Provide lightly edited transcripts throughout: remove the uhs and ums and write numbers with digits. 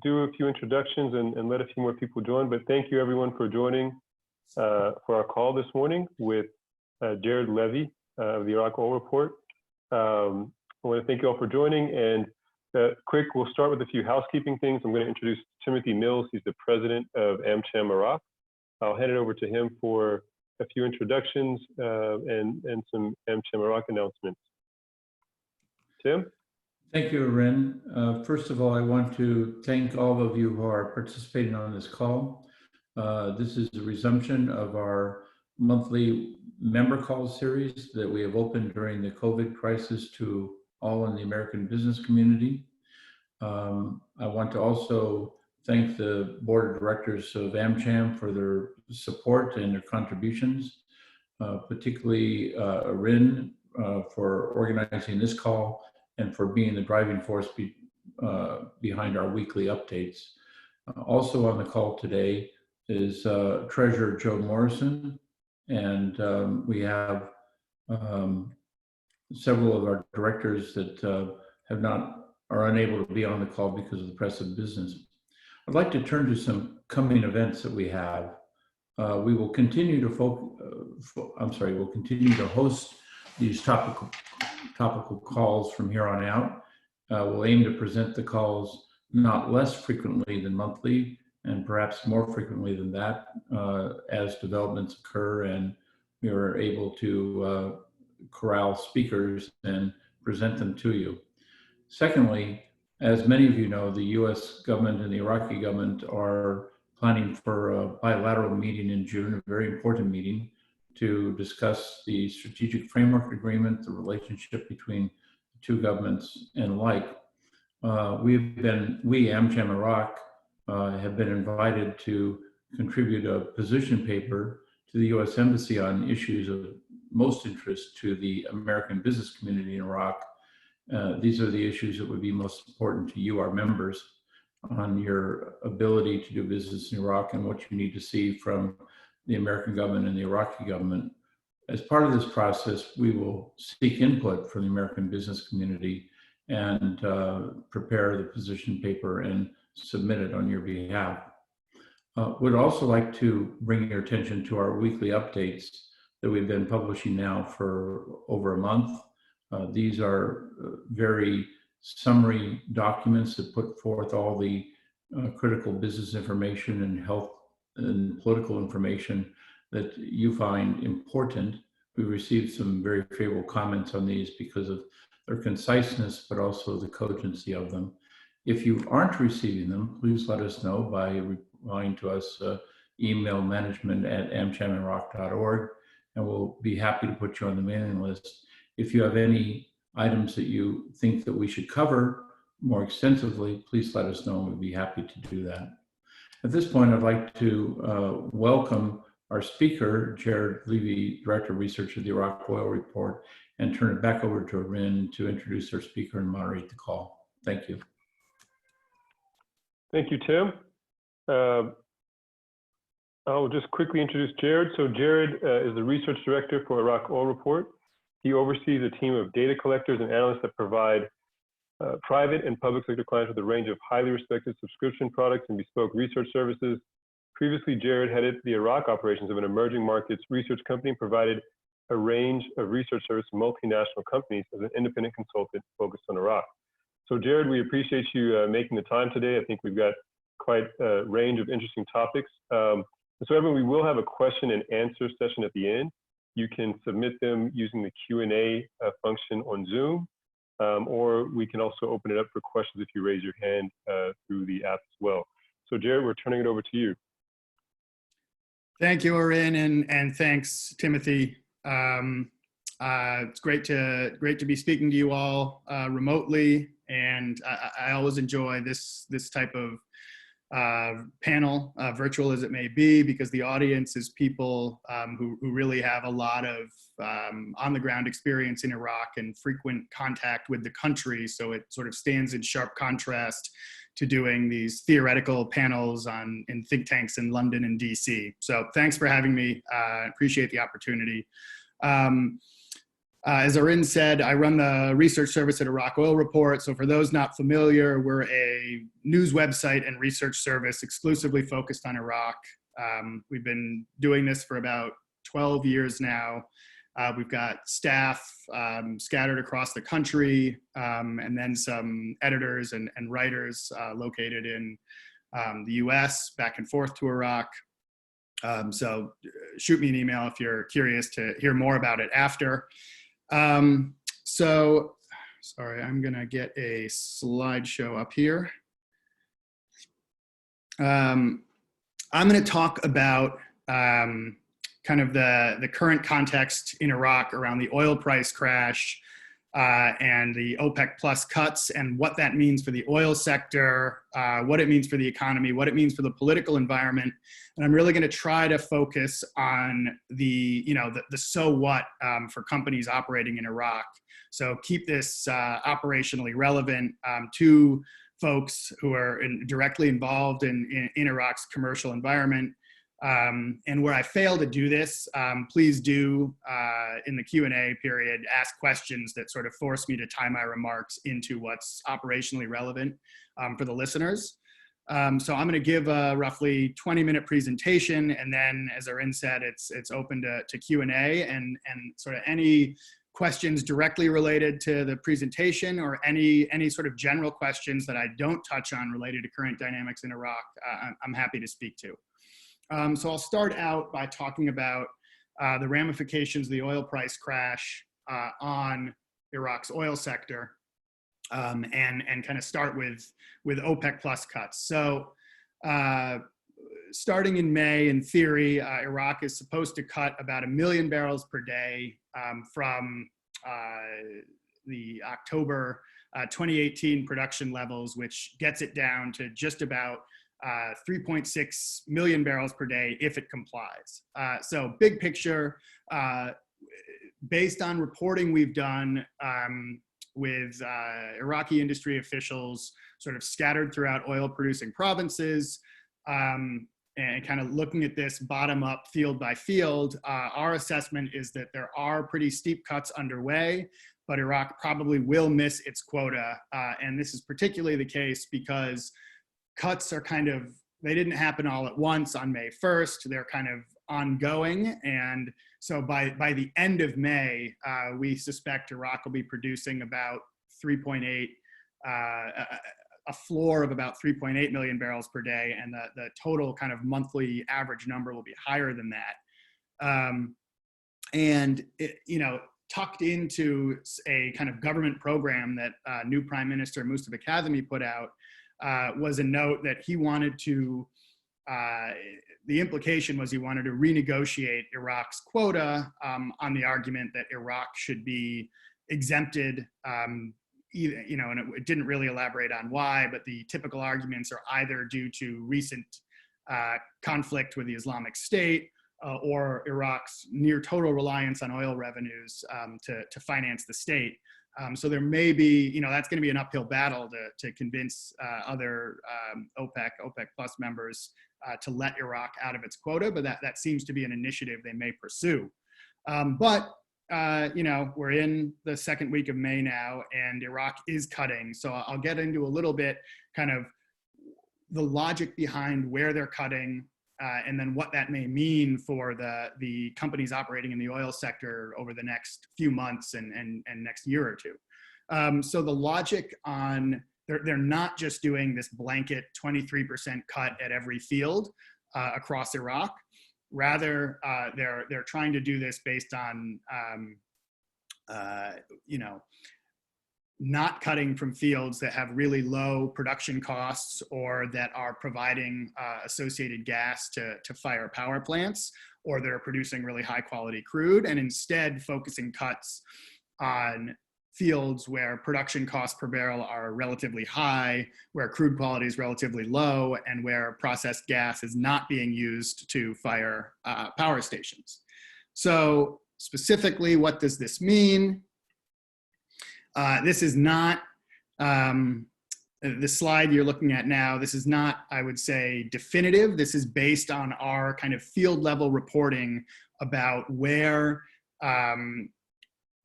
do a few introductions and let a few more people join. But thank you everyone for joining for our call this morning with Jared Levy of the Iraq Oil Report. I want to thank you all for joining. And we'll start with a few housekeeping things. I'm going to introduce Timothy Mills. He's the president of AmCham Iraq. I'll hand it over to him for a few introductions and some AmCham Iraq announcements. Tim? Thank you, Ren. First of all, I want to thank all of you who are participating on this call. This is a resumption of our monthly member call series that we have opened during the COVID crisis to all in the American business community. I want to also thank the board of directors of AmCham for their support and their contributions, particularly Rin for organizing this call and for being the driving force behind our weekly updates. Also on the call today is Treasurer Joe Morrison, and we have several of our directors that are unable to be on the call because of the press of business. I'd like to turn to some coming events that we have. We will continue to continue to host these topical calls from here on out. We'll aim to present the calls not less frequently than monthly, and perhaps more frequently than that as developments occur and we are able to corral speakers and present them to you. Secondly, as many of you know, the US government and the Iraqi government are planning for a bilateral meeting in June, a very important meeting, to discuss the strategic framework agreement, the relationship between the two governments and alike. We, AmCham Iraq, have been invited to contribute a position paper to the US Embassy on issues of most interest to the American business community in Iraq. These are the issues that would be most important to you, our members, on your ability to do business in Iraq and what you need to see from the American government and the Iraqi government. As part of this process, we will seek input from the American business community and prepare the position paper and submit it on your behalf. Would also like to bring your attention to our weekly updates that we've been publishing now for over a month. These are very summary documents that put forth all the critical business information and health and political information that you find important. We received some very favorable comments on these because of their conciseness, but also the cogency of them. If you aren't receiving them, please let us know by replying to us, email management@amchamiraq.org, and we'll be happy to put you on the mailing list. If you have any items that you think that we should cover more extensively, please let us know and we'd be happy to do that. At this point, I'd like to welcome our speaker, Jared Levy, Director of Research of the Iraq Oil Report, and turn it back over to Rin to introduce our speaker and moderate the call. Thank you. Thank you, Tim. I'll just quickly introduce Jared. So Jared is the Research Director for Iraq Oil Report. He oversees a team of data collectors and analysts that provide private and public sector clients with a range of highly respected subscription products and bespoke research services. Previously, Jared headed the Iraq operations of an emerging markets research company and provided a range of research services to multinational companies as an independent consultant focused on Iraq. So Jared, we appreciate you making the time today. I think we've got quite a range of interesting topics. So everyone, we will have a question and answer session at the end. You can submit them using the Q&A function on Zoom, or we can also open it up for questions if you raise your hand through the app as well. So Jared, we're turning it over to you. Thank you, Orin, and thanks, Timothy. It's great to be speaking to you all remotely, and I always enjoy this type of panel, virtual as it may be, because the audience is people who really have a lot of on-the-ground experience in Iraq and frequent contact with the country. So it sort of stands in sharp contrast to doing these theoretical panels in think tanks in London and DC. So thanks for having me. I appreciate the opportunity. As Arun said, I run the research service at Iraq Oil Report. So for those not familiar, we're a news website and research service exclusively focused on Iraq. We've been doing this for about 12 years now. We've got staff scattered across the country, and then some editors and writers located in the US, back and forth to Iraq. So shoot me an email if you're curious to hear more about it after. So, sorry, I'm gonna get a slideshow up here. I'm gonna talk about kind of the current context in Iraq around the oil price crash and the OPEC plus cuts, and what that means for the oil sector, what it means for the economy, what it means for the political environment. And I'm really going to try to focus on the so what for companies operating in Iraq. So keep this operationally relevant to folks who are directly involved in Iraq's commercial environment. And where I fail to do this, please do in the Q&A period ask questions that sort of force me to tie my remarks into what's operationally relevant for the listeners. So I'm going to give a roughly 20-minute presentation, and then, as Arun said, it's open to Q&A and sort of any questions directly related to the presentation, or any sort of general questions that I don't touch on related to current dynamics in Iraq, I'm happy to speak to. So I'll start out by talking about the ramifications of the oil price crash on Iraq's oil sector, and kind of start with OPEC plus cuts. So starting in May, in theory, Iraq is supposed to cut about 1 million barrels per day from the October 2018 production levels, which gets it down to just about 3.6 million barrels per day if it complies. So big picture, based on reporting we've done with Iraqi industry officials sort of scattered throughout oil producing provinces, and kind of looking at this bottom up field by field, our assessment is that there are pretty steep cuts underway, but Iraq probably will miss its quota. And this is particularly the case because cuts are they didn't happen all at once on May 1st. They're kind of ongoing. And so by the end of May, we suspect Iraq will be producing about 3.8, a floor of about 3.8 million barrels per day. And the total kind of monthly average number will be higher than that. And tucked into a kind of government program that new Prime Minister Mustafa Kazemi put out, was a note that he wanted to, the implication was he wanted to renegotiate Iraq's quota on the argument that Iraq should be exempted, and it didn't really elaborate on why, but the typical arguments are either due to recent conflict with the Islamic State or Iraq's near total reliance on oil revenues to finance the state. So there may be, that's going to be an uphill battle to convince other OPEC plus members to let Iraq out of its quota, but that seems to be an initiative they may pursue. But we're in the second week of May now, and Iraq is cutting. So I'll get into a little bit kind of the logic behind where they're cutting, and then what that may mean for the companies operating in the oil sector over the next few months and next year or two. So the logic on, they're not just doing this blanket 23% cut at every field across Iraq. Rather, they're trying to do this based on, not cutting from fields that have really low production costs or that are providing associated gas to fire power plants, or they're producing really high quality crude, and instead focusing cuts on fields where production costs per barrel are relatively high, where crude quality is relatively low, and where processed gas is not being used to fire power stations. So specifically, what does this mean? This is not, the slide you're looking at now, this is not, I would say, definitive. This is based on our kind of field level reporting about where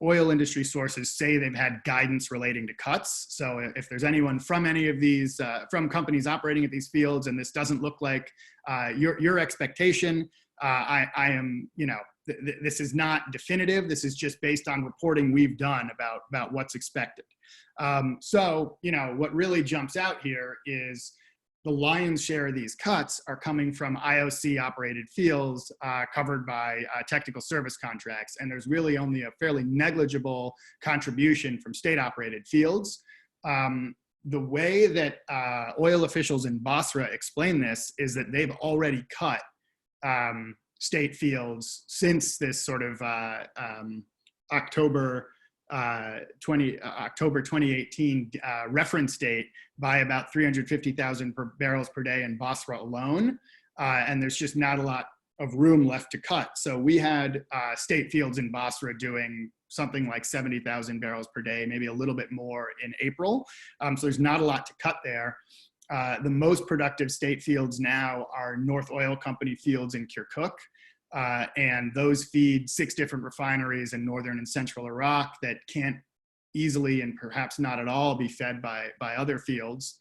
oil industry sources say they've had guidance relating to cuts. So if there's anyone from any of these, from companies operating at these fields, and this doesn't look like your expectation, I am, this is not definitive. This is just based on reporting we've done about what's expected. So, what really jumps out here is the lion's share of these cuts are coming from IOC operated fields covered by technical service contracts. And there's really only a fairly negligible contribution from state operated fields. The way that oil officials in Basra explain this is that they've already cut state fields since this sort of October 2018 reference date by about 350,000 barrels per day in Basra alone. And there's just not a lot of room left to cut. So we had state fields in Basra doing something like 70,000 barrels per day, maybe a little bit more in April. So there's not a lot to cut there. The most productive state fields now are North Oil Company fields in Kirkuk. And those feed 6 different refineries in northern and central Iraq that can't easily and perhaps not at all be fed by other fields.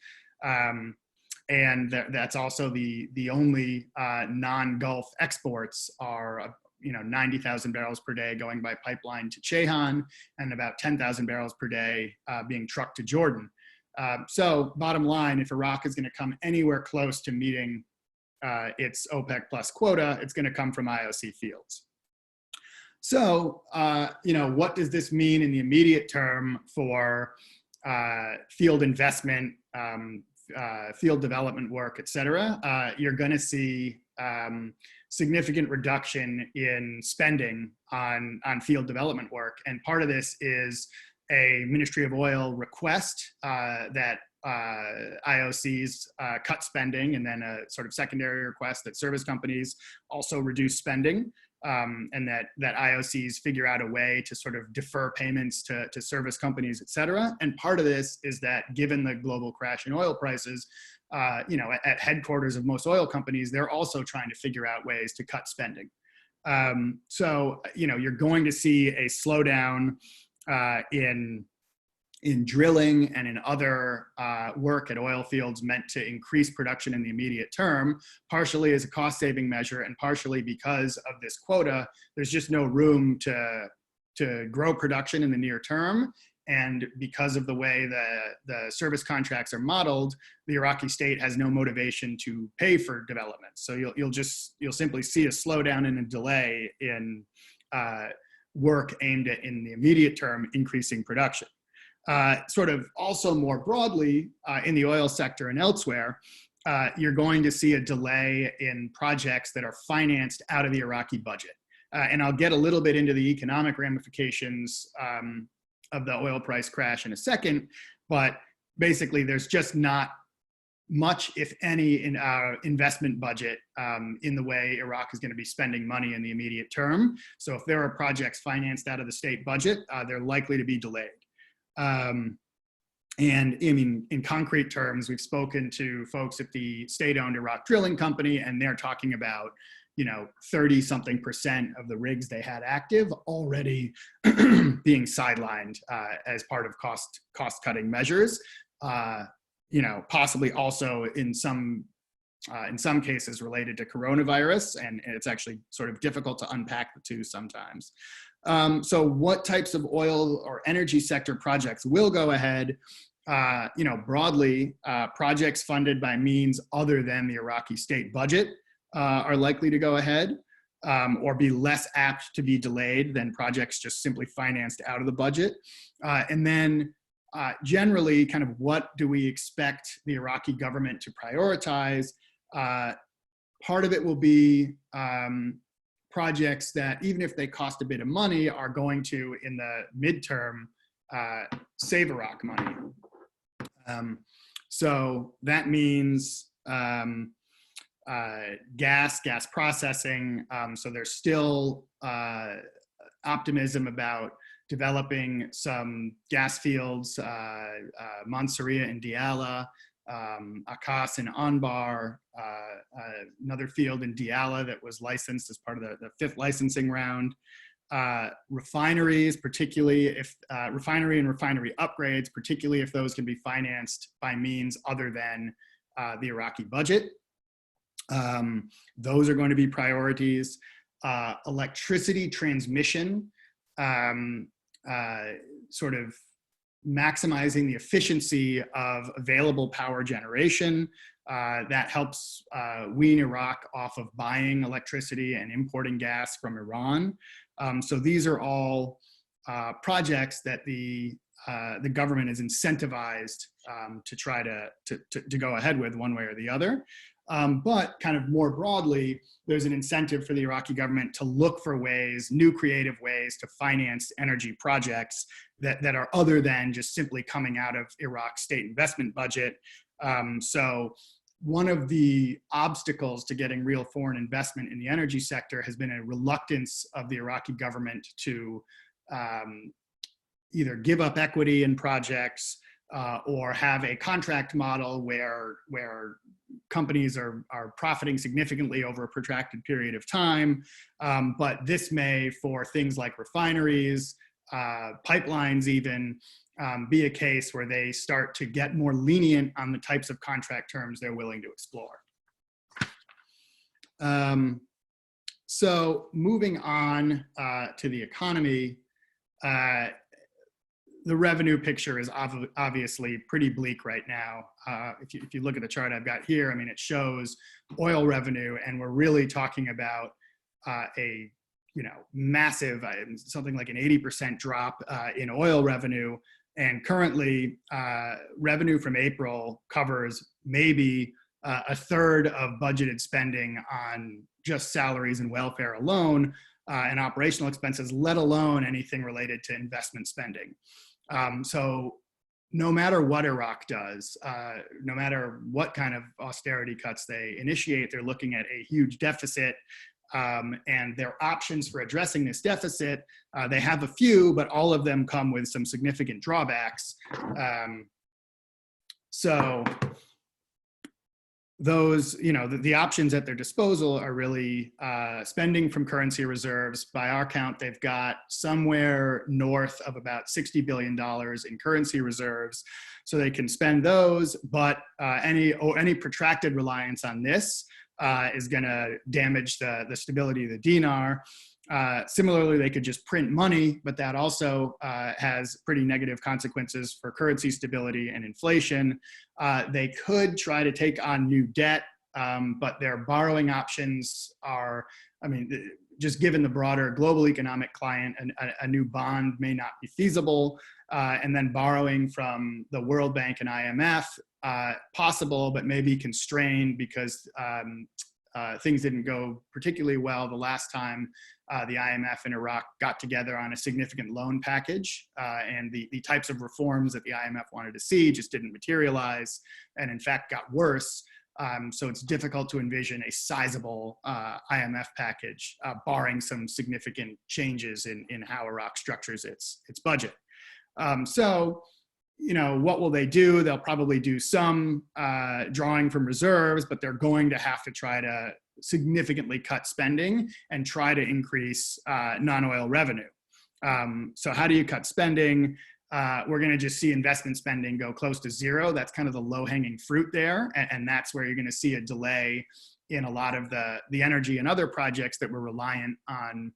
And that's also the only non-Gulf exports are 90,000 barrels per day going by pipeline to Ceyhan, and about 10,000 barrels per day being trucked to Jordan. So bottom line, if Iraq is going to come anywhere close to meeting its OPEC plus quota, it's going to come from IOC fields. So, what does this mean in the immediate term for field investment, field development work, et cetera? You're going to see significant reduction in spending on field development work. And part of this is a Ministry of Oil request that IOCs cut spending, and then a sort of secondary request that service companies also reduce spending, and that IOCs figure out a way to sort of defer payments to service companies, et cetera. And part of this is that given the global crash in oil prices, at headquarters of most oil companies, they're also trying to figure out ways to cut spending. So, you're going to see a slowdown in drilling and in other work at oil fields meant to increase production in the immediate term, partially as a cost-saving measure and partially because of this quota. There's just no room to grow production in the near term. And because of the way the service contracts are modeled, the Iraqi state has no motivation to pay for development. So you'll simply see a slowdown and a delay in work aimed at, in the immediate term, increasing production. Sort of also more broadly in the oil sector and elsewhere, you're going to see a delay in projects that are financed out of the Iraqi budget. And I'll get a little bit into the economic ramifications of the oil price crash in a second, but basically there's just not much, if any, in our investment budget in the way Iraq is going to be spending money in the immediate term. So if there are projects financed out of the state budget, they're likely to be delayed. And I mean, in concrete terms, we've spoken to folks at the state-owned Iraq Drilling Company, and they're talking about 30-something% of the rigs they had active already being sidelined as part of cost-cutting measures. Possibly also in some cases related to coronavirus, and it's actually sort of difficult to unpack the two sometimes. So what types of oil or energy sector projects will go ahead? Broadly, projects funded by means other than the Iraqi state budget are likely to go ahead, or be less apt to be delayed than projects just simply financed out of the budget. And then generally, kind of what do we expect the Iraqi government to prioritize? Part of it will be projects that, even if they cost a bit of money, are going to, in the midterm, save Iraq money. So that means gas processing. So there's still optimism about developing some gas fields, Mansouriya and Diyala, Akas and Anbar, another field in Diyala that was licensed as part of the 5th licensing round. refineries, particularly if refinery and refinery upgrades, particularly if those can be financed by means other than the Iraqi budget. Those are going to be priorities. Electricity transmission, sort of maximizing the efficiency of available power generation. That helps wean Iraq off of buying electricity and importing gas from Iran. So these are all projects that the government is incentivized to try to go ahead with one way or the other. But kind of more broadly, there's an incentive for the Iraqi government to look for ways, new creative ways to finance energy projects that are other than just simply coming out of Iraq's state investment budget. So one of the obstacles to getting real foreign investment in the energy sector has been a reluctance of the Iraqi government to either give up equity in projects or have a contract model where companies are profiting significantly over a protracted period of time. But this may, for things like refineries, pipelines even, be a case where they start to get more lenient on the types of contract terms they're willing to explore. So moving on to the economy, the revenue picture is obviously pretty bleak right now. If you look at the chart I've got here, I mean, it shows oil revenue, and we're really talking about a massive, something like an 80% drop in oil revenue. And currently, revenue from April covers maybe a third of budgeted spending on just salaries and welfare alone, and operational expenses, let alone anything related to investment spending. So no matter what Iraq does, no matter what kind of austerity cuts they initiate, they're looking at a huge deficit. And their options for addressing this deficit, they have a few, but all of them come with some significant drawbacks. So those, the options at their disposal are really spending from currency reserves. By our count, they've got somewhere north of about $60 billion in currency reserves. So they can spend those, but any protracted reliance on this is going to damage the stability of the dinar. Similarly, they could just print money, but that also has pretty negative consequences for currency stability and inflation. They could try to take on new debt, but their borrowing options are, just given the broader global economic climate, a new bond may not be feasible. And then borrowing from the World Bank and IMF, possible, but maybe constrained because things didn't go particularly well the last time the IMF and Iraq got together on a significant loan package, and the types of reforms that the IMF wanted to see just didn't materialize, and in fact got worse. So it's difficult to envision a sizable IMF package, barring some significant changes in how Iraq structures its budget. So, what will they do? They'll probably do some drawing from reserves, but they're going to have to try to significantly cut spending and try to increase non-oil revenue. So how do you cut spending? We're going to just see investment spending go close to zero. That's kind of the low-hanging fruit there, and that's where you're going to see a delay in a lot of the energy and other projects that were reliant on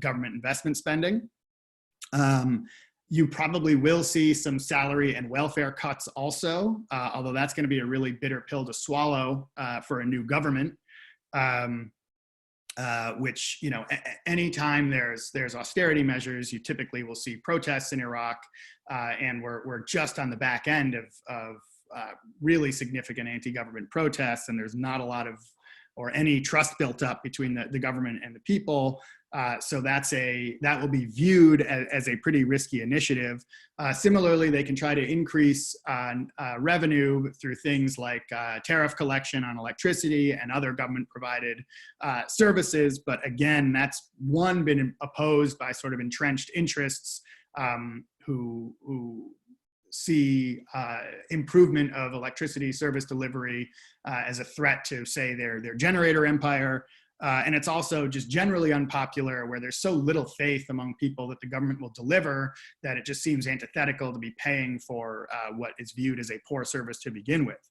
government investment spending. You probably will see some salary and welfare cuts also, although that's going to be a really bitter pill to swallow for a new government. Which, anytime there's austerity measures, you typically will see protests in Iraq, and we're just on the back end of really significant anti-government protests, and there's not a lot of or any trust built up between the government and the people. So that will be viewed as a pretty risky initiative. Similarly, they can try to increase revenue through things like tariff collection on electricity and other government-provided services. But again, that's been opposed by sort of entrenched interests who see improvement of electricity service delivery as a threat to, say, their generator empire. And it's also just generally unpopular, where there's so little faith among people that the government will deliver that it just seems antithetical to be paying for what is viewed as a poor service to begin with.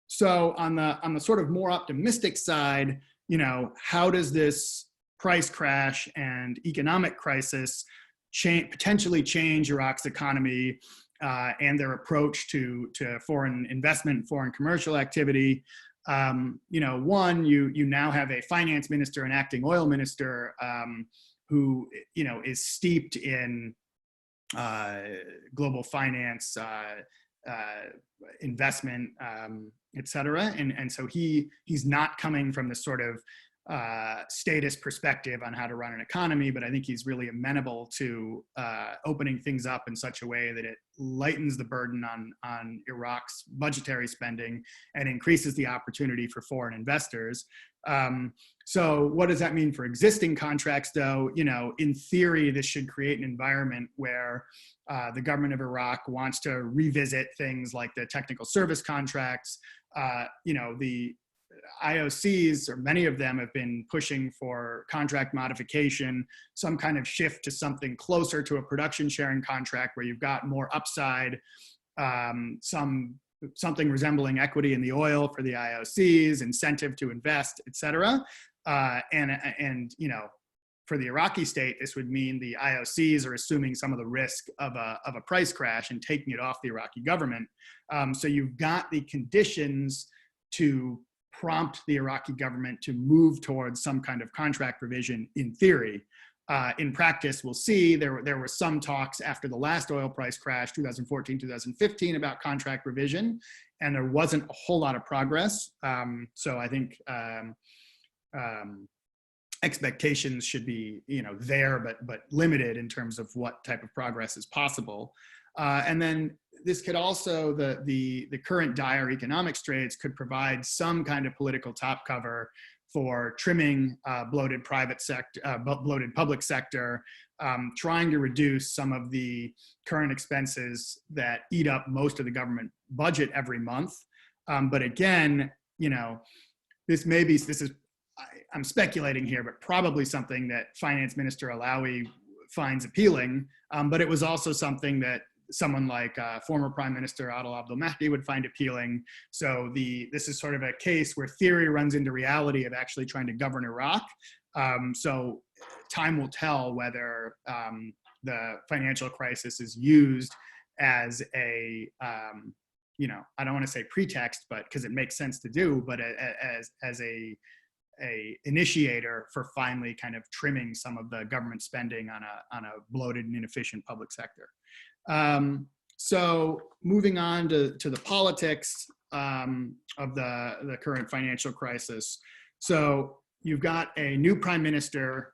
So on the sort of more optimistic side, how does this price crash and economic crisis potentially change Iraq's economy and their approach to foreign investment, foreign commercial activity? One, you now have a finance minister, an acting oil minister, who is steeped in global finance, investment, et cetera, and so he's not coming from this sort of statist perspective on how to run an economy, but I think he's really amenable to opening things up in such a way that it lightens the burden on Iraq's budgetary spending and increases the opportunity for foreign investors. So what does that mean for existing contracts, though? In theory, this should create an environment where the government of Iraq wants to revisit things like the technical service contracts. The IOCs, or many of them, have been pushing for contract modification, some kind of shift to something closer to a production sharing contract where you've got more upside, something resembling equity in the oil for the IOCs, incentive to invest, et cetera. And for the Iraqi state, this would mean the IOCs are assuming some of the risk of a price crash and taking it off the Iraqi government. So you've got the conditions to prompt the Iraqi government to move towards some kind of contract revision in theory. In practice, we'll see. There were some talks after the last oil price crash, 2014, 2015, about contract revision, and there wasn't a whole lot of progress. So I think expectations should be there, but limited in terms of what type of progress is possible. And then this could also, the current dire economic straits could provide some kind of political top cover for trimming bloated public sector, trying to reduce some of the current expenses that eat up most of the government budget every month. But again, I'm speculating here, but probably something that Finance Minister Alawi finds appealing. But it was also something that someone like former Prime Minister Adel Abdul Mahdi would find appealing. So this is sort of a case where theory runs into reality of actually trying to govern Iraq. So time will tell whether the financial crisis is used as a, I don't want to say pretext, but because it makes sense to do, but as a initiator for finally kind of trimming some of the government spending on a bloated and inefficient public sector. So moving on to the politics of the current financial crisis. So you've got a new prime minister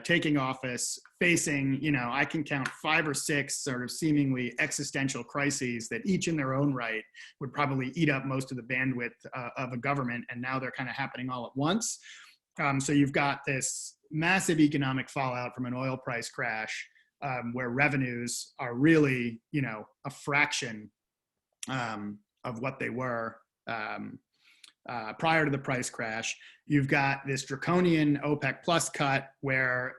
taking office, facing, I can count 5 or 6 sort of seemingly existential crises that each in their own right would probably eat up most of the bandwidth of a government, and now they're kind of happening all at once. So you've got this massive economic fallout from an oil price crash, where revenues are really, a fraction of what they were prior to the price crash. You've got this draconian OPEC plus cut where,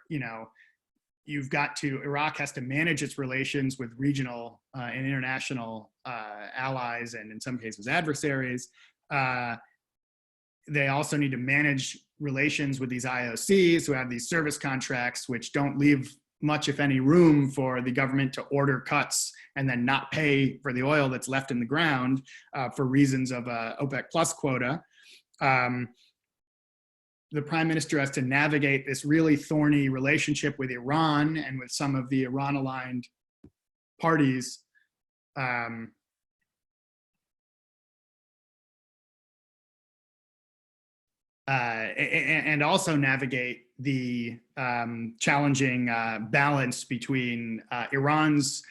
Iraq has to manage its relations with regional and international allies, and in some cases adversaries. They also need to manage relations with these IOCs who have these service contracts, which don't leave much, if any, room for the government to order cuts and then not pay for the oil that's left in the ground for reasons of OPEC plus quota. The prime minister has to navigate this really thorny relationship with Iran and with some of the Iran-aligned parties. And also navigate the challenging balance between Iran's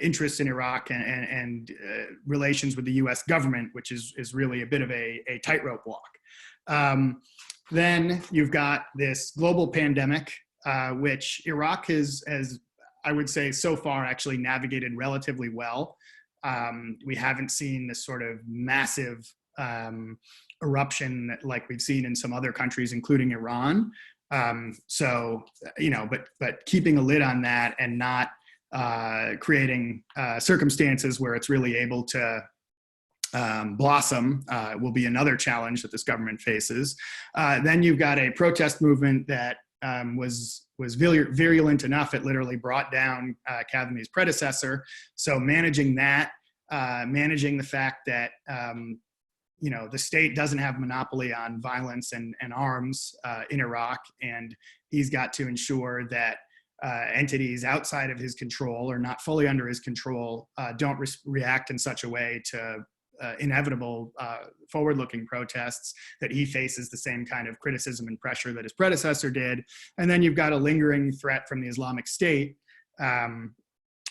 interests in Iraq and relations with the US government, which is really a bit of a tightrope walk. Then you've got this global pandemic, which Iraq has, I would say, so far actually navigated relatively well. We haven't seen this sort of massive eruption like we've seen in some other countries, including Iran. So, but keeping a lid on that and not creating circumstances where it's really able to blossom will be another challenge that this government faces. Then you've got a protest movement that was virulent enough it literally brought down Khatami's predecessor. So managing that, managing the fact that the state doesn't have monopoly on violence and arms in Iraq, and he's got to ensure that entities outside of his control or not fully under his control don't react in such a way to inevitable forward-looking protests, that he faces the same kind of criticism and pressure that his predecessor did. And then you've got a lingering threat from the Islamic State,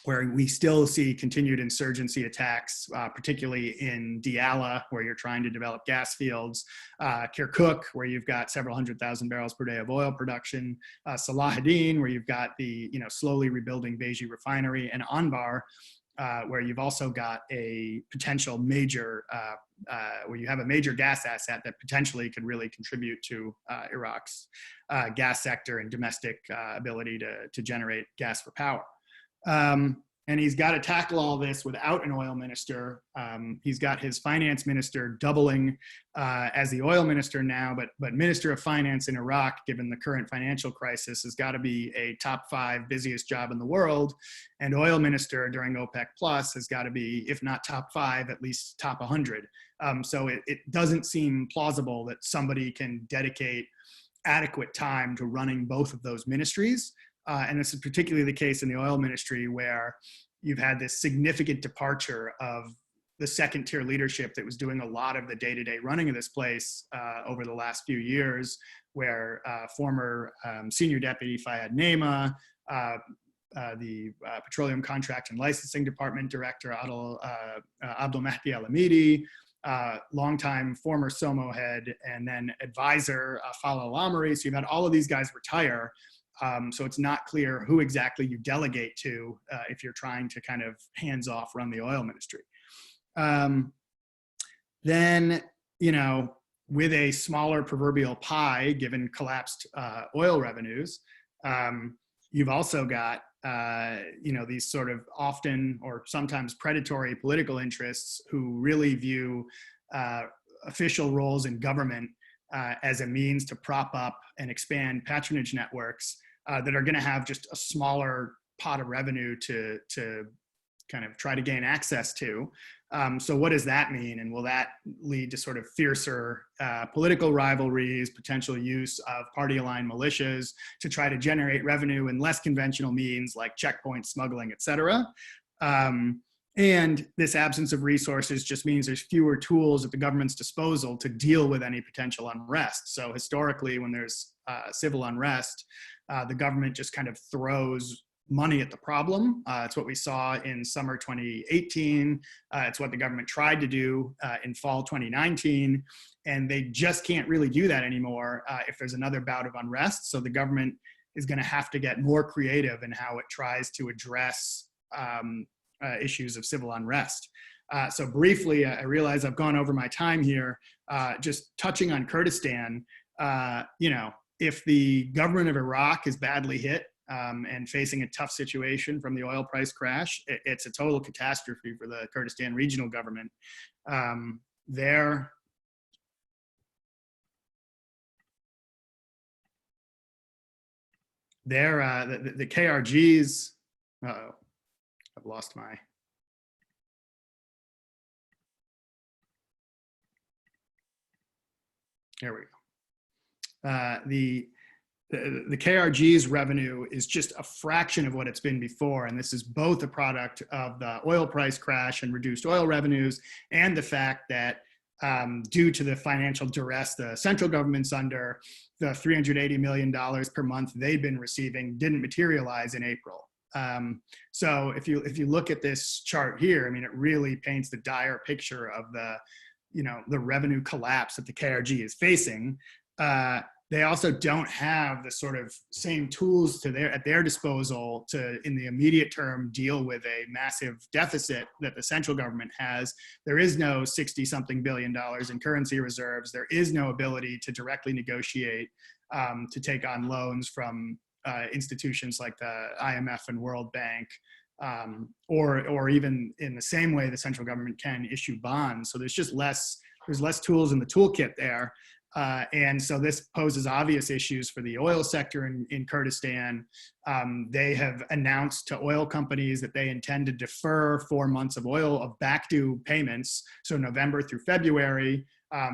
where we still see continued insurgency attacks, particularly in Diyala, where you're trying to develop gas fields, Kirkuk, where you've got several 100,000 barrels per day of oil production, Salahuddin, where you've got the slowly rebuilding Beji refinery, and Anbar, where you've also got a potential major, where you have a major gas asset that potentially could really contribute to Iraq's gas sector and domestic ability to generate gas for power. And he's got to tackle all this without an oil minister. He's got his finance minister doubling as the oil minister now, but minister of finance in Iraq, given the current financial crisis, has got to be a top 5 busiest job in the world. And oil minister during OPEC Plus has got to be, if not top 5, at least top 100. So it doesn't seem plausible that somebody can dedicate adequate time to running both of those ministries. And this is particularly the case in the oil ministry, where you've had this significant departure of the second tier leadership that was doing a lot of the day-to-day running of this place over the last few years, where former senior deputy Fayad Naima, the Petroleum Contract and Licensing Department Director Abdul Mahdi Al-Amidi, longtime former SOMO head, and then advisor Fala Al-Amri. So you've had all of these guys retire. So it's not clear who exactly you delegate to if you're trying to kind of hands-off run the oil ministry. Then, with a smaller proverbial pie, given collapsed oil revenues, you've also got, these sort of often or sometimes predatory political interests who really view official roles in government as a means to prop up and expand patronage networks that are going to have just a smaller pot of revenue to kind of try to gain access to. So what does that mean? And will that lead to sort of fiercer political rivalries, potential use of party-aligned militias to try to generate revenue in less conventional means like checkpoint smuggling, et cetera? And this absence of resources just means there's fewer tools at the government's disposal to deal with any potential unrest. So historically, when there's civil unrest, the government just kind of throws money at the problem. It's what we saw in summer 2018. It's what the government tried to do in fall 2019. And they just can't really do that anymore if there's another bout of unrest. So the government is going to have to get more creative in how it tries to address issues of civil unrest. So briefly, I realize I've gone over my time here, just touching on Kurdistan. If the government of Iraq is badly hit and facing a tough situation from the oil price crash, it's a total catastrophe for the Kurdistan regional government. The KRGs, I've lost my, there we go. The KRG's revenue is just a fraction of what it's been before. And this is both a product of the oil price crash and reduced oil revenues, and the fact that due to the financial duress the central government's under, the $380 million per month they've been receiving didn't materialize in April. So if you look at this chart here, I mean, it really paints the dire picture of the revenue collapse that the KRG is facing. they also don't have the sort of same tools at their disposal to, in the immediate term, deal with a massive deficit that the central government has. There is no 60-something billion dollars in currency reserves. There is no ability to directly negotiate to take on loans from institutions like the IMF and World Bank, or even in the same way the central government can issue bonds. So there's less tools in the toolkit there. And so this poses obvious issues for the oil sector in Kurdistan. They have announced to oil companies that they intend to defer 4 months of back due payments, so November through February,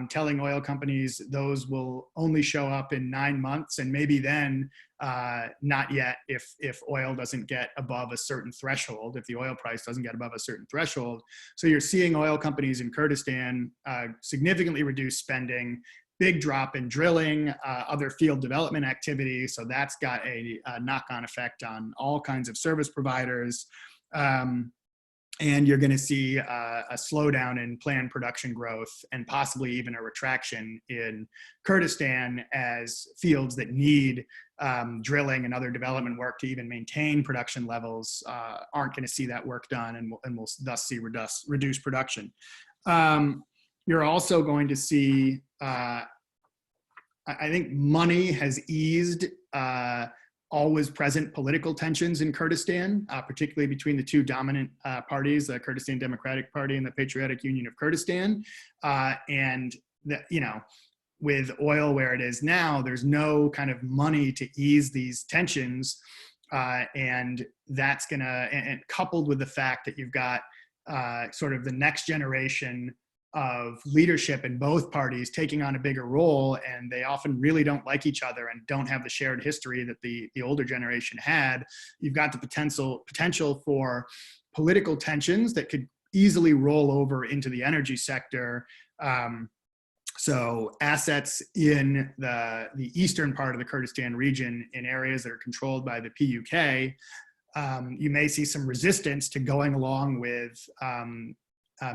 telling oil companies those will only show up in 9 months, and maybe then not yet if oil doesn't get above a certain threshold, if the oil price doesn't get above a certain threshold. So you're seeing oil companies in Kurdistan significantly reduce spending, big drop in drilling, other field development activity. So that's got a knock-on effect on all kinds of service providers. And you're going to see a slowdown in planned production growth and possibly even a retraction in Kurdistan, as fields that need drilling and other development work to even maintain production levels aren't going to see that work done, and will thus see reduced production. You're also going to see, I think money has eased always present political tensions in Kurdistan, particularly between the two dominant parties, the Kurdistan Democratic Party and the Patriotic Union of Kurdistan. And with oil where it is now, there's no kind of money to ease these tensions. And that's and coupled with the fact that you've got sort of the next generation of leadership in both parties taking on a bigger role, and they often really don't like each other and don't have the shared history that the older generation had. You've got the potential for political tensions that could easily roll over into the energy sector. So assets in the eastern part of the Kurdistan region, in areas that are controlled by the PUK, you may see some resistance to going along with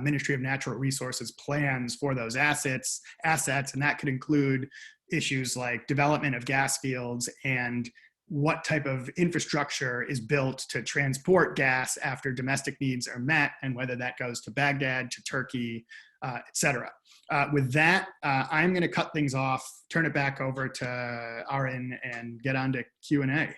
Ministry of Natural Resources plans for those assets, and that could include issues like development of gas fields and what type of infrastructure is built to transport gas after domestic needs are met, and whether that goes to Baghdad, to Turkey, et cetera. With that, I'm going to cut things off, turn it back over to Arin, and get on to Q&A.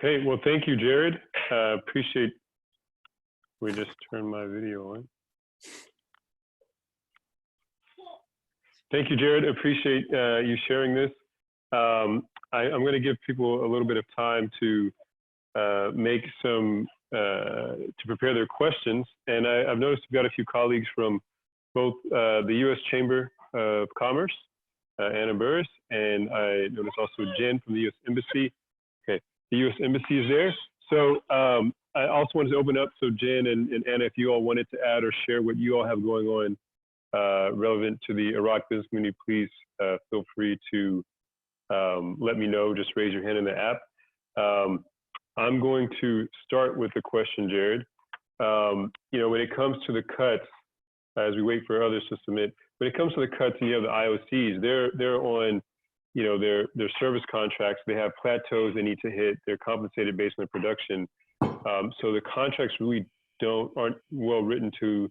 Okay, well, thank you, Jared. Appreciate, we just turned my video on. Thank you, Jared. Appreciate you sharing this. I'm going to give people a little bit of time to make some, to prepare their questions. And I've noticed we've got a few colleagues from both the U.S. Chamber of Commerce, Anna Burris, and I noticed also Jen from the U.S. Embassy. Okay. The U.S. Embassy is there. So I also wanted to open up, so Jen and Anna, if you all wanted to add or share what you all have going on relevant to the Iraq business community, please feel free to let me know. Just raise your hand in the app. I'm going to start with the question, Jared. When it comes to the cuts, as we wait for others to submit, when it comes to the cuts and you have the IOCs, they're on their service contracts. They have plateaus they need to hit. They're compensated based on their production. So the contracts really aren't well written for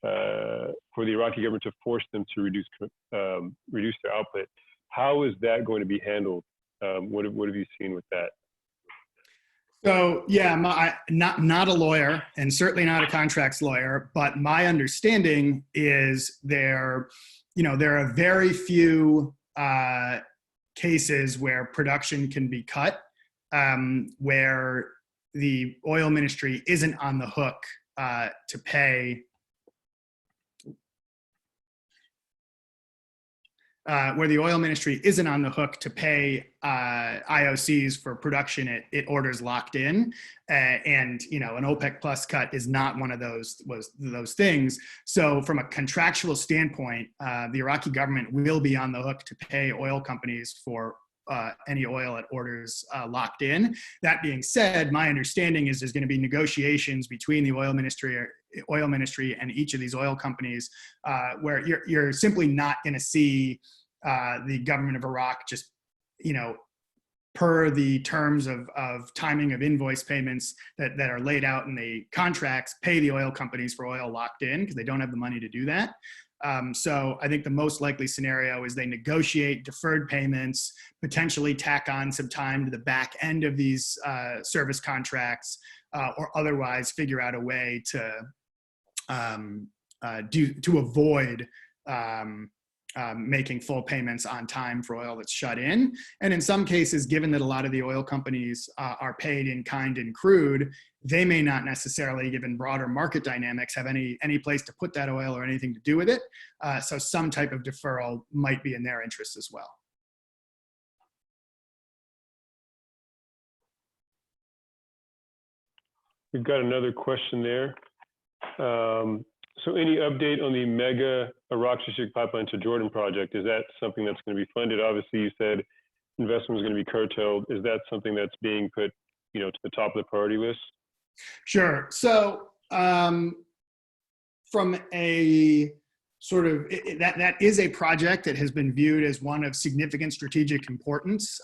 the Iraqi government to force them to reduce their output. How is that going to be handled? What have you seen with that? So yeah, not a lawyer, and certainly not a contracts lawyer, but my understanding is there are very few cases where production can be cut, where the oil ministry isn't on the hook to pay, IOCs for production it orders locked in, and an OPEC plus cut is not one of those things. So from a contractual standpoint, the Iraqi government will be on the hook to pay oil companies for any oil at orders locked in. That being said, my understanding is there's going to be negotiations between the oil ministry and each of these oil companies where you're simply not going to see the government of Iraq just, per the terms of timing of invoice payments that are laid out in the contracts, pay the oil companies for oil locked in because they don't have the money to do that. So I think the most likely scenario is they negotiate deferred payments, potentially tack on some time to the back end of these service contracts, or otherwise figure out a way to avoid making full payments on time for oil that's shut in. And in some cases, given that a lot of the oil companies are paid in kind and crude, they may not necessarily, given broader market dynamics, have any place to put that oil or anything to do with it. So some type of deferral might be in their interest as well. We've got another question there. So any update on the mega Iraq strategic pipeline to Jordan project? Is that something that's going to be funded? Obviously, you said investment is going to be curtailed. Is that something that's being put, to the top of the priority list? Sure. So from a sort of, that is a project that has been viewed as one of significant strategic importance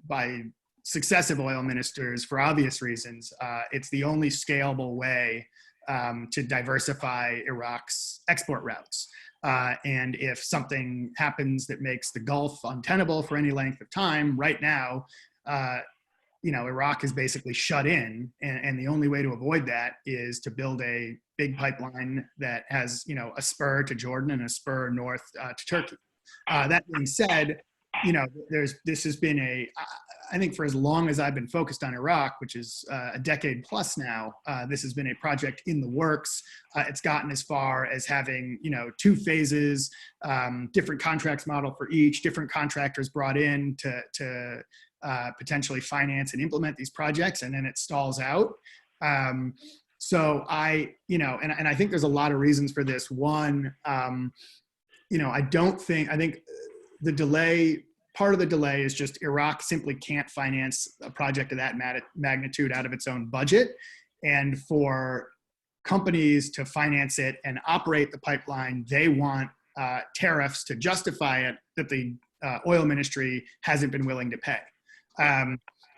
by successive oil ministers for obvious reasons. It's the only scalable way to diversify Iraq's export routes. And if something happens that makes the Gulf untenable for any length of time, right now, Iraq is basically shut in. And the only way to avoid that is to build a big pipeline that has, a spur to Jordan and a spur north to Turkey. That being said, this has been I think for as long as I've been focused on Iraq, which is a decade plus now, this has been a project in the works. It's gotten as far as having, 2 phases, different contracts model for each, different contractors brought in to potentially finance and implement these projects, and then it stalls out. So I think there's a lot of reasons for this. One, I think the delay, part of the delay is just Iraq simply can't finance a project of that magnitude out of its own budget. And for companies to finance it and operate the pipeline, they want tariffs to justify it that the oil ministry hasn't been willing to pay.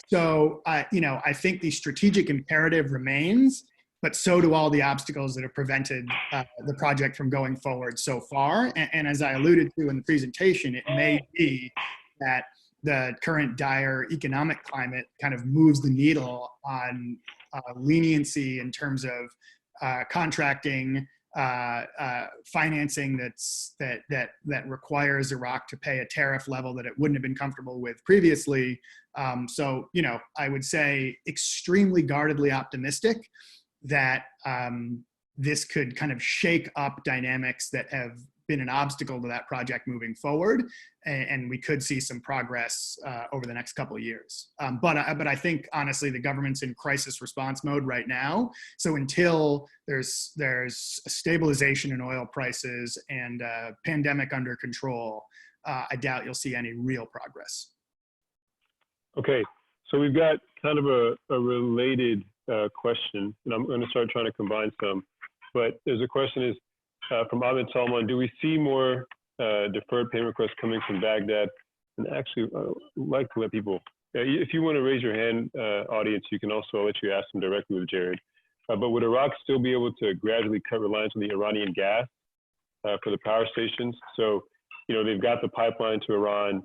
So I think the strategic imperative remains, but so do all the obstacles that have prevented the project from going forward so far. And as I alluded to in the presentation, it may be that the current dire economic climate kind of moves the needle on leniency in terms of contracting, financing that requires Iraq to pay a tariff level that it wouldn't have been comfortable with previously. So I would say extremely guardedly optimistic that this could kind of shake up dynamics that have been an obstacle to that project moving forward, and we could see some progress over the next couple of years. But I think honestly, the government's in crisis response mode right now. So until there's a stabilization in oil prices and pandemic under control, I doubt you'll see any real progress. Okay, so we've got kind of a related question, and I'm going to start trying to combine some. But there's a question is from Ahmed Salman: do we see more deferred payment requests coming from Baghdad? And actually, I'd like to let people, if you want to raise your hand, audience, you can also, I'll let you ask them directly with Jared. But would Iraq still be able to gradually cut reliance on the Iranian gas for the power stations? So, they've got the pipeline to Iran.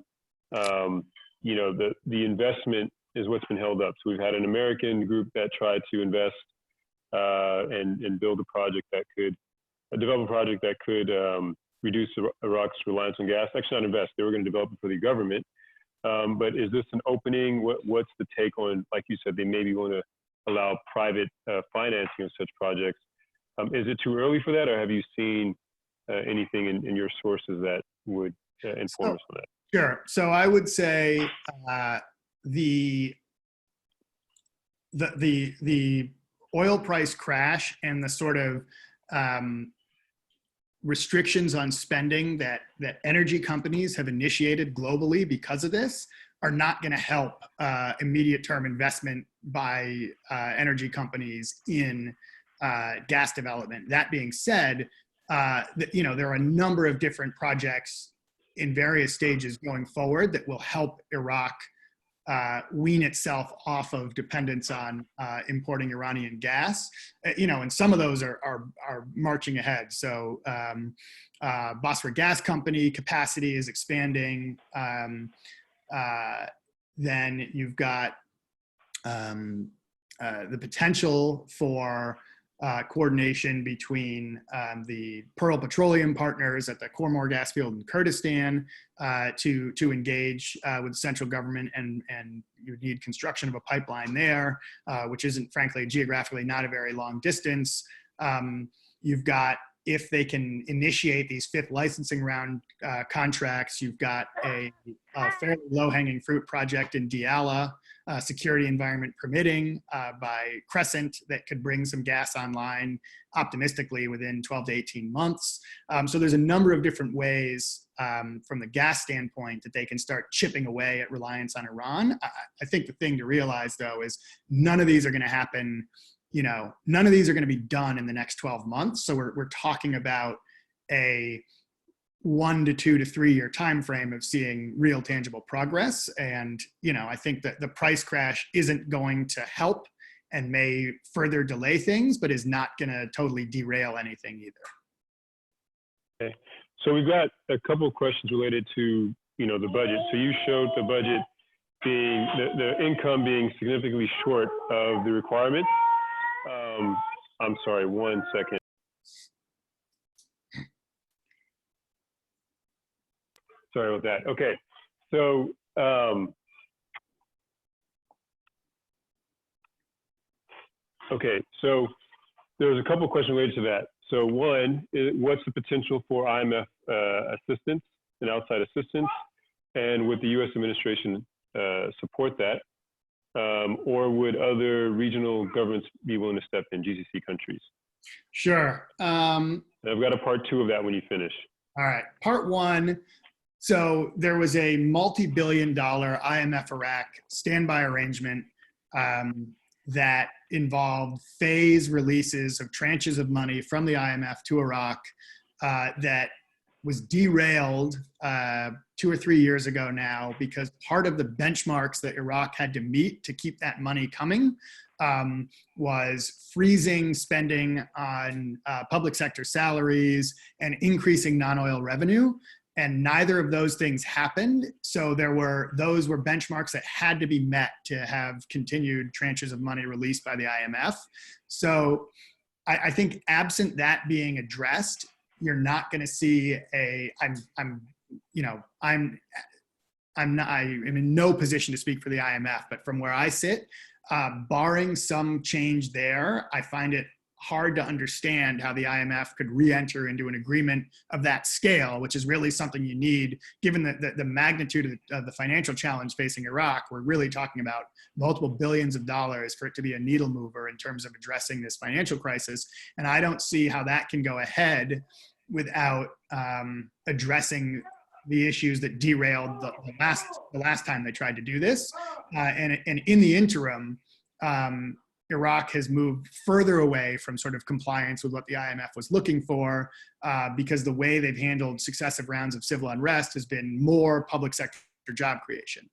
The investment is what's been held up. So we've had an American group that tried to invest and build a project that could, develop a project that could reduce Iraq's reliance on gas. Actually, not invest. They were going to develop it for the government. But is this an opening? What's the take on, like you said, they maybe want to allow private financing of such projects? Is it too early for that, or have you seen anything in your sources that would inform us on that? Sure. So I would say the oil price crash and the sort of restrictions on spending that energy companies have initiated globally because of this are not going to help immediate term investment by energy companies in gas development. That being said, there are a number of different projects in various stages going forward that will help Iraq wean itself off of dependence on importing Iranian gas, and some of those are marching ahead. So Basra Gas Company capacity is expanding. Then you've got the potential for coordination between the Pearl Petroleum partners at the Khor gas field in Kurdistan to engage with the central government, and you would need construction of a pipeline there, which isn't, frankly, geographically not a very long distance. You've got, if they can initiate these fifth licensing round contracts, you've got a fairly low-hanging fruit project in Diyala, security environment permitting by Crescent, that could bring some gas online optimistically within 12 to 18 months. So there's a number of different ways from the gas standpoint that they can start chipping away at reliance on Iran. I think the thing to realize, though, is none of these are going to happen. None of these are going to be done in the next 12 months. So we're talking about a 1 to 2 to 3 year time frame of seeing real tangible progress. And, I think that the price crash isn't going to help and may further delay things, but is not going to totally derail anything either. Okay. So we've got a couple of questions related to, the budget. So you showed the budget being, the income being significantly short of the requirements. I'm sorry, 1 second. Sorry about that. Okay, so there's a couple of questions related to that. So one, what's the potential for IMF assistance and outside assistance, and would the U.S. administration support that, or would other regional governments be willing to step in, GCC countries? Sure. I've got a part 2 of that when you finish. All right, part 1. So there was a multi-billion-dollar IMF Iraq standby arrangement that involved phase releases of tranches of money from the IMF to Iraq that was derailed 2 or 3 years ago now, because part of the benchmarks that Iraq had to meet to keep that money coming was freezing spending on public sector salaries and increasing non-oil revenue. And neither of those things happened. So those were benchmarks that had to be met to have continued tranches of money released by the IMF. So I think absent that being addressed, you're not going to see I'm in no position to speak for the IMF, but from where I sit, barring some change there, I find it hard to understand how the IMF could re-enter into an agreement of that scale, which is really something you need, given the magnitude of the financial challenge facing Iraq. We're really talking about multiple billions of dollars for it to be a needle mover in terms of addressing this financial crisis. And I don't see how that can go ahead without addressing the issues that derailed the last time they tried to do this. And in the interim, Iraq has moved further away from sort of compliance with what the IMF was looking for, because the way they've handled successive rounds of civil unrest has been more public sector job creation,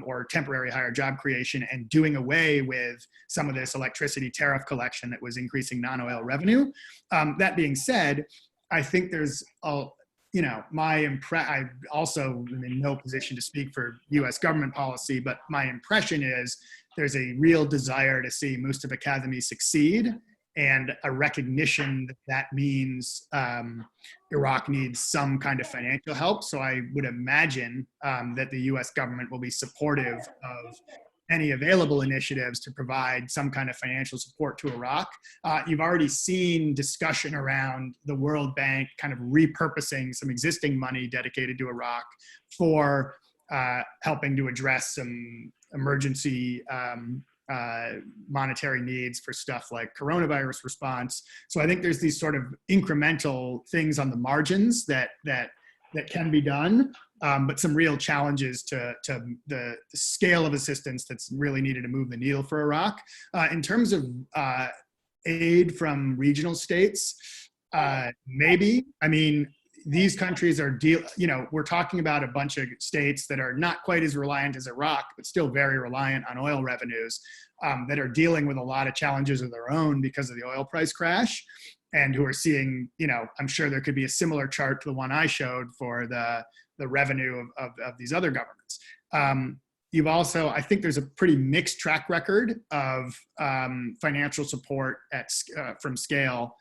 or temporary higher job creation, and doing away with some of this electricity tariff collection that was increasing non-oil revenue. That being said, I think there's I also am in no position to speak for U.S. government policy, but my impression is there's a real desire to see Mustafa Kazemi succeed, and a recognition that means Iraq needs some kind of financial help. So I would imagine that the U.S. government will be supportive of any available initiatives to provide some kind of financial support to Iraq. You've already seen discussion around the World Bank kind of repurposing some existing money dedicated to Iraq for helping to address some emergency monetary needs for stuff like coronavirus response. So I think there's these sort of incremental things on the margins that can be done. but some real challenges to the scale of assistance that's really needed to move the needle for Iraq. In terms of aid from regional states, maybe. I mean, these countries are we're talking about a bunch of states that are not quite as reliant as Iraq, but still very reliant on oil revenues, that are dealing with a lot of challenges of their own because of the oil price crash, and who are seeing, I'm sure there could be a similar chart to the one I showed for the revenue of these other governments. You've also, I think there's a pretty mixed track record of financial support at scale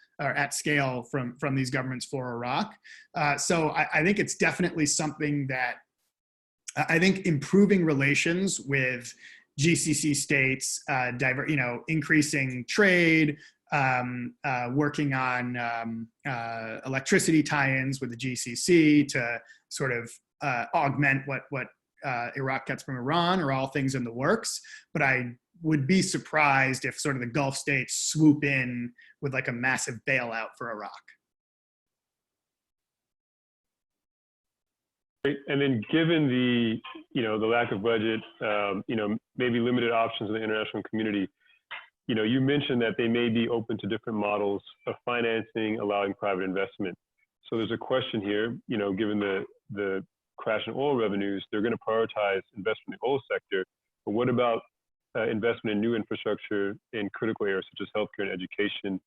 from these governments for Iraq. So I think it's definitely something that I think improving relations with GCC states, increasing trade, working on electricity tie-ins with the GCC to sort of augment what Iraq gets from Iran are all things in the works. But I would be surprised if sort of the Gulf states swoop in with like a massive bailout for Iraq. Great. And then given the lack of budget, maybe limited options in the international community, you mentioned that they may be open to different models of financing, allowing private investment. So there's a question here, given the crash in oil revenues, they're going to prioritize investment in the oil sector. But what about investment in new infrastructure in critical areas such as healthcare and education?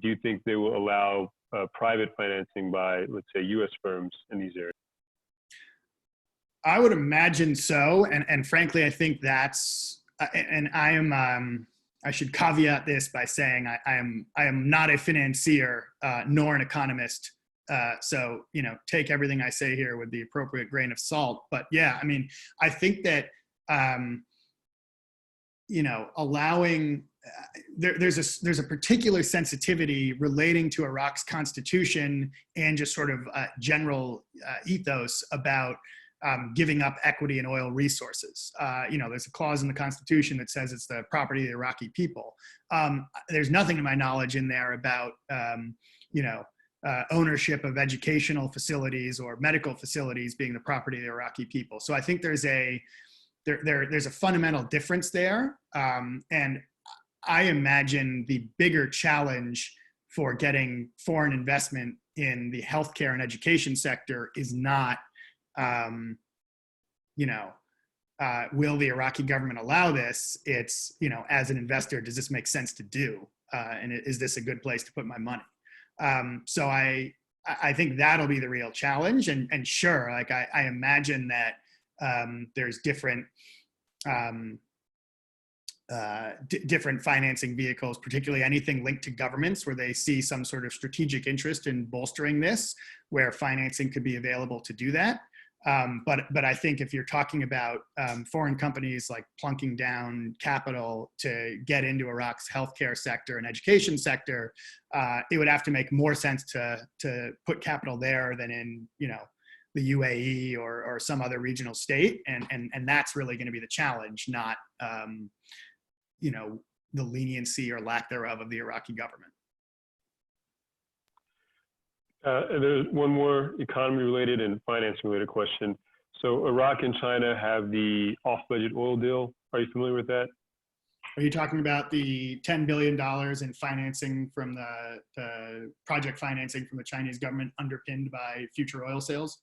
Do you think they will allow private financing by, let's say, U.S. firms in these areas? I would imagine so, and frankly, I think that's. And I should caveat this by saying I am not a financier nor an economist. So, take everything I say here with the appropriate grain of salt. But yeah, I mean, I think that, allowing, there's a particular sensitivity relating to Iraq's constitution and just sort of general ethos about giving up equity in oil resources. There's a clause in the Constitution that says it's the property of the Iraqi people. There's nothing to my knowledge in there about, ownership of educational facilities or medical facilities being the property of the Iraqi people. So I think there's a fundamental difference there. And I imagine the bigger challenge for getting foreign investment in the healthcare and education sector is not, will the Iraqi government allow this? It's, as an investor, does this make sense to do? And is this a good place to put my money? So I think that'll be the real challenge. And sure, like I imagine that there's different different financing vehicles, particularly anything linked to governments where they see some sort of strategic interest in bolstering this, where financing could be available to do that. But I think if you're talking about foreign companies like plunking down capital to get into Iraq's healthcare sector and education sector, it would have to make more sense to put capital there than in the UAE or some other regional state, and that's really going to be the challenge, not the leniency or lack thereof of the Iraqi government. There's one more economy-related and finance-related question. So Iraq and China have the off-budget oil deal. Are you familiar with that? Are you talking about the $10 billion in financing from the project financing from the Chinese government underpinned by future oil sales?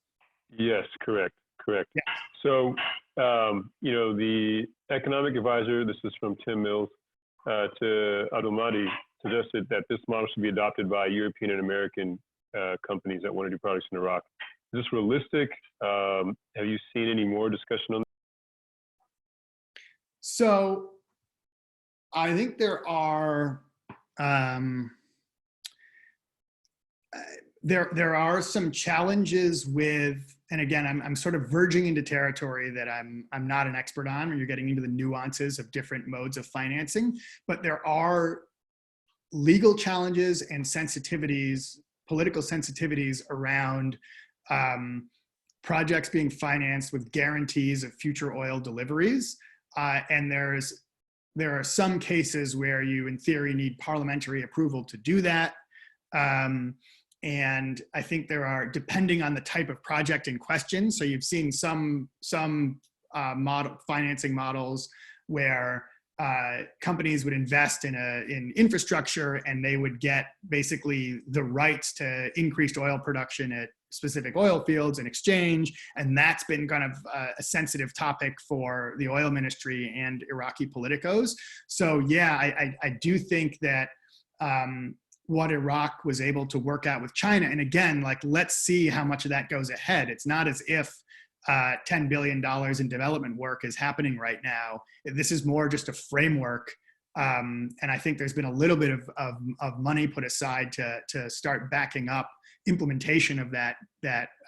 Yes, correct. Yeah. So, the economic advisor, this is from Tim Mills, to Abdul-Mahdi, suggested that this model should be adopted by European and American companies that want to do projects in Iraq. Is this realistic? Have you seen any more discussion on that? So I think there are there are some challenges with, and again, I'm sort of verging into territory that I'm not an expert on, or you're getting into the nuances of different modes of financing, but there are legal challenges and sensitivities, political sensitivities around projects being financed with guarantees of future oil deliveries. And there are some cases where you, in theory, need parliamentary approval to do that. and I think there are, depending on the type of project in question, so you've seen some financing models where companies would invest in infrastructure, and they would get basically the rights to increased oil production at specific oil fields in exchange. And that's been kind of a sensitive topic for the oil ministry and Iraqi politicos. So yeah, I do think that what Iraq was able to work out with China, and again, like, let's see how much of that goes ahead. It's not as if $10 billion in development work is happening right now. This is more just a framework. And I think there's been a little bit of money put aside to start backing up implementation of that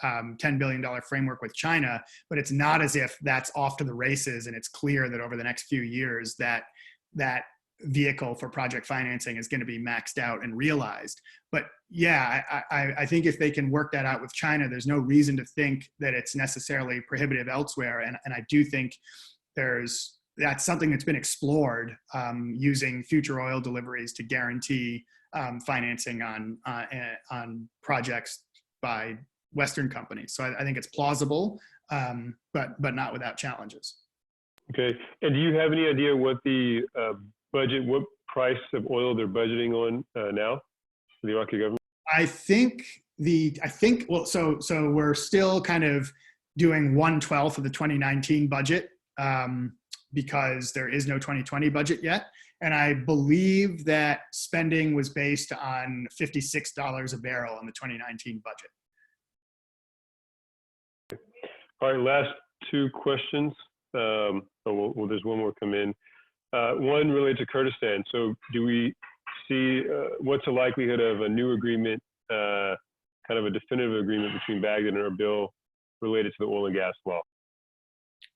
$10 billion framework with China, but it's not as if that's off to the races and it's clear that over the next few years that vehicle for project financing is going to be maxed out and realized. But yeah, I think if they can work that out with China, there's no reason to think that it's necessarily prohibitive elsewhere. And I do think that's something that's been explored, using future oil deliveries to guarantee financing on projects by Western companies. So I think it's plausible, but not without challenges. Okay. And do you have any idea what the budget, what price of oil they're budgeting on now for the Iraqi government? I think well, so we're still kind of doing 1/12 of the 2019 budget, because there is no 2020 budget yet. And I believe that spending was based on $56 a barrel in the 2019 budget. All right, last two questions. Well, there's one more come in. One related to Kurdistan. So do we see what's the likelihood of a new agreement, kind of a definitive agreement between Baghdad and Erbil related to the oil and gas law?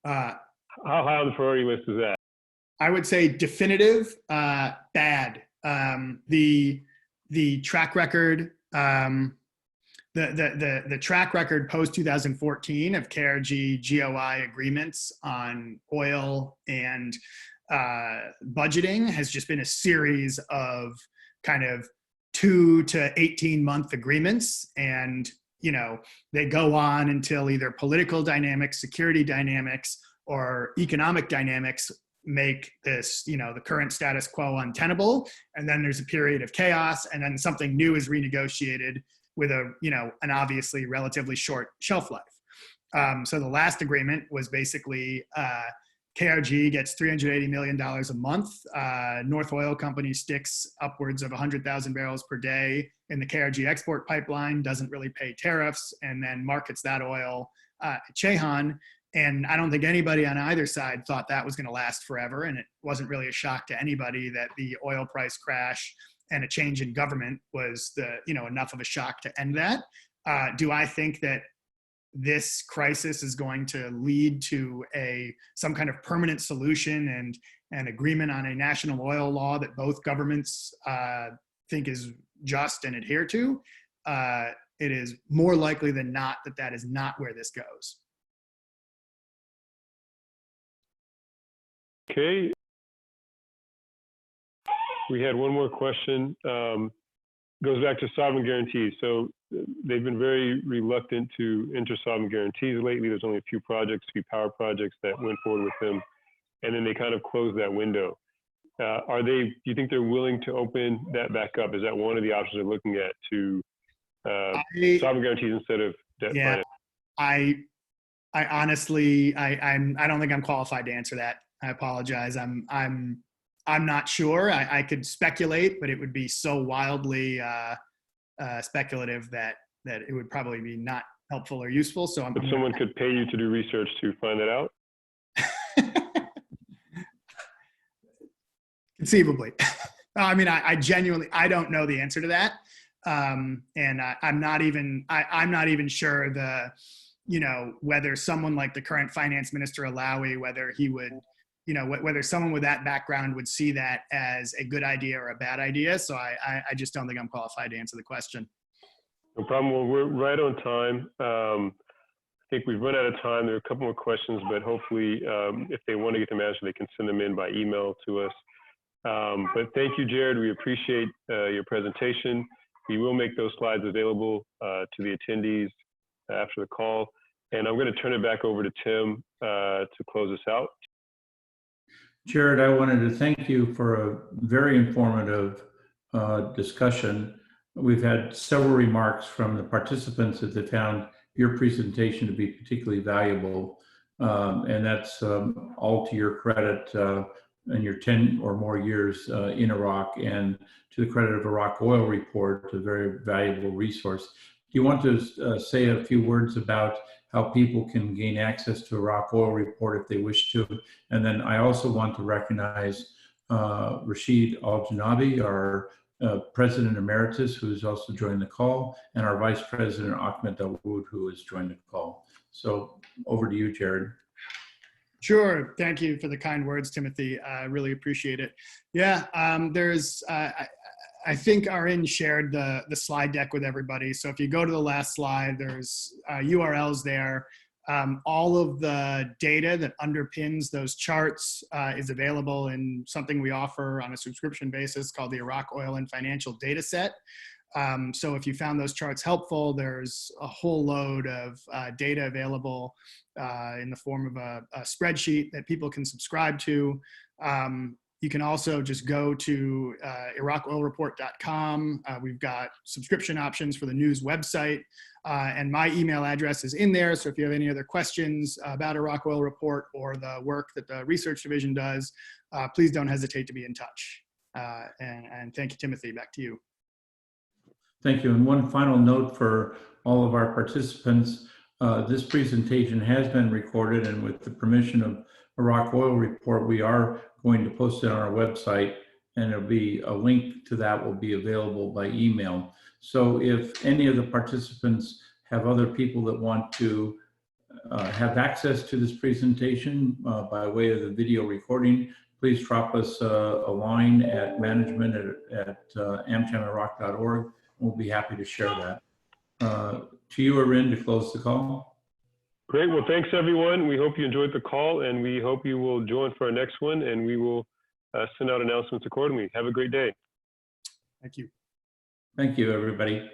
How high on the priority list is that? I would say definitive, bad. The track record, the track record post 2014 of KRG GOI agreements on oil and budgeting has just been a series of kind of 2 to 18 month agreements. And, you know, they go on until either political dynamics, security dynamics, or economic dynamics make this, you know, the current status quo untenable. And then there's a period of chaos, and then something new is renegotiated with a, you know, an obviously relatively short shelf life. So the last agreement was basically KRG gets $380 million a month. North Oil Company sticks upwards of 100,000 barrels per day in the KRG export pipeline, doesn't really pay tariffs, and then markets that oil at Ceyhan. And I don't think anybody on either side thought that was going to last forever. And it wasn't really a shock to anybody that the oil price crash and a change in government was enough of a shock to end that. Do I think that this crisis is going to lead to some kind of permanent solution and an agreement on a national oil law that both governments think is just and adhere to? It is more likely than not that is not where this goes. Okay. We had one more question. Goes back to sovereign guarantees. So they've been very reluctant to enter sovereign guarantees lately. There's only a few power projects that went forward with them, and then they kind of closed that window. Do you think they're willing to open that back up? Is that one of the options they're looking at, to sovereign guarantees instead of debt finance? I honestly, I don't think I'm qualified to answer that. I apologize. I'm not sure. I could speculate, but it would be so wildly speculative that it would probably be not helpful or useful. So but someone could pay you to do research to find that out? Conceivably. I mean, I genuinely, I don't know the answer to that. And I'm not even sure whether someone like the current finance minister Alawi, whether he would, whether someone with that background would see that as a good idea or a bad idea. So I just don't think I'm qualified to answer the question. No problem. Well, we're right on time. I think we've run out of time. There are a couple more questions, but hopefully if they want to get them answered, they can send them in by email to us. But thank you, Jared. We appreciate your presentation. We will make those slides available to the attendees after the call. And I'm going to turn it back over to Tim to close us out. Jared, I wanted to thank you for a very informative discussion. We've had several remarks from the participants that they found your presentation to be particularly valuable. And that's all to your credit and your 10 or more years in Iraq, and to the credit of Iraq Oil Report, a very valuable resource. Do you want to say a few words about how people can gain access to Iraq Oil Report if they wish to? And then I also want to recognize Rashid Al-Janabi, our President Emeritus, who has also joined the call, and our Vice President Ahmed Dawood, who has joined the call. So over to you, Jared. Sure. Thank you for the kind words, Timothy. I really appreciate it. Yeah, I think Arin shared the slide deck with everybody. So if you go to the last slide, there's URLs there. All of the data that underpins those charts is available in something we offer on a subscription basis called the Iraq Oil and Financial Data Set. So if you found those charts helpful, there's a whole load of data available in the form of a spreadsheet that people can subscribe to. You can also just go to IraqOilReport.com. We've got subscription options for the news website, and my email address is in there. So if you have any other questions about Iraq Oil Report or the work that the research division does, please don't hesitate to be in touch. And thank you, Timothy. Back to you. Thank you. And one final note for all of our participants. This presentation has been recorded, and with the permission of Iraq Oil Report, we are going to post it on our website, and it'll be a link to that will be available by email. So if any of the participants have other people that want to have access to this presentation by way of the video recording, please drop us a line at management@amchamiraq.org. We'll be happy to share that. To you, Arin, to close the call. Great. Well, thanks, everyone. We hope you enjoyed the call, and we hope you will join for our next one, and we will send out announcements accordingly. Have a great day. Thank you. Thank you, everybody.